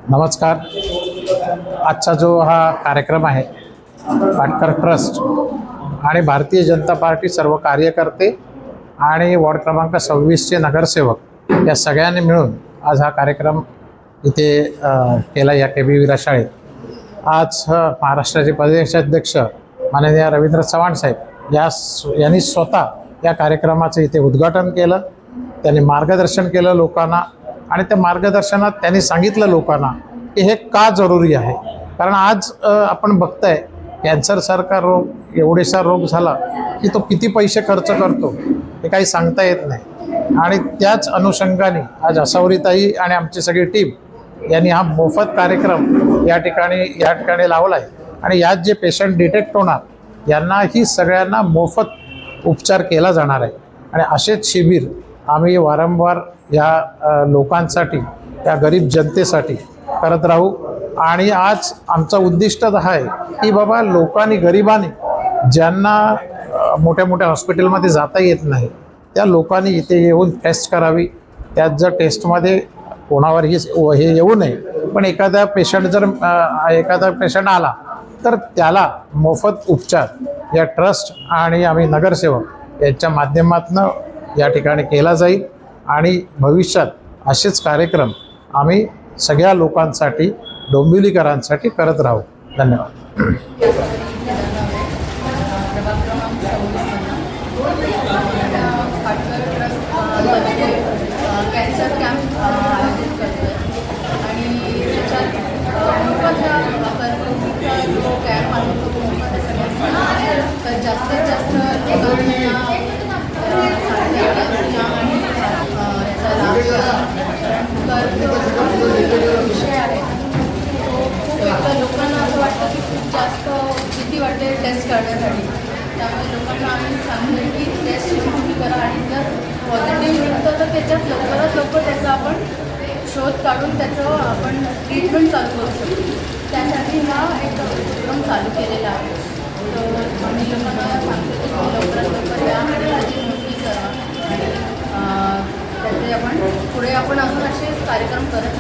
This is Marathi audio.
नमस्कार. आजचा जो हा कार्यक्रम आहे पाटकर ट्रस्ट आणि भारतीय जनता पार्टी सर्व कार्यकर्ते आणि वॉर्ड क्रमांक 26चे नगरसेवक या सगळ्यांनी मिळून आज हा कार्यक्रम इथे केला या KB विरा शाळेत. आज महाराष्ट्राचे प्रदेशाध्यक्ष माननीय रवींद्र चव्हाण साहेब यांनी स्वतः या कार्यक्रमाचं इथे उद्घाटन केलं. त्यांनी मार्गदर्शन केलं लोकांना आणि त्या मार्गदर्शनात त्यांनी सांगितलं लोकांना की हे का जरुरी आहे. कारण आज आपण बघताय कॅन्सरसारखा रोग एवढेसा रोग झाला की तो किती पैसे खर्च करतो हे काही सांगता येत नाही. आणि त्याच अनुषंगाने आज असावरीताई आणि आमची सगळी टीम यांनी हा मोफत कार्यक्रम या ठिकाणी लावला आहे. आणि यात जे पेशंट डिटेक्ट होणार यांनाही सगळ्यांना मोफत उपचार केला जाणार आहे. आणि असेच शिबिर आम्ही वारंवार या लोकांसाठी, या गरीब जनतेसाठी करत राहू. आणि आज आमचा उद्दिष्टच आहे की बाबा लोकांनी, गरिबांनी, ज्यांना मोठ्या मोठ्या हॉस्पिटलमध्ये जाता येत नाही त्या लोकांनी इथे येऊन टेस्ट करावी. त्यात जर टेस्टमध्ये कोणावरही हे येऊ नये, पण एखादा पेशंट आला तर त्याला मोफत उपचार या ट्रस्ट आणि आम्ही नगरसेवक यांच्या माध्यमातून या ठिकाणी केला जाईल. आणि भविष्यात असेच कार्यक्रम आम्ही सगळ्या लोकांसाठी, डोंबिवलीकरांसाठी करत राहू. धन्यवाद. कॅन्सर कॅम्प आयोजित करतो आणि त्याच्यात कर्करोगाचा जो कॅम्प आहे तो मोफत सगळ्यांना, तर जास्तीत जास्त लोकांना आणि याचा लाभ कर्करोग विषय आहे तो खूप एकदा लोकांना असं वाटतं की खूप जास्त भीती वाटते टेस्ट करण्यासाठी. त्यामुळे लोकांना आम्ही सांगतो की टेस्ट तुम्ही करा आणि जर पॉझिटिव्ह मिळतं तर त्याच्यात लवकरात लवकर त्याचा आपण शोध काढून त्याचं आपण ट्रीटमेंट चालू करू शकतो. त्यासाठी हा एक उपक्रम चालू केलेला आहे. तर आम्ही लोकांना सांगतो की लवकरात लवकर या आणि त्याची नोंदणी करा आणि त्याचे आपण पुढे आपण अजून असेच कार्यक्रम करत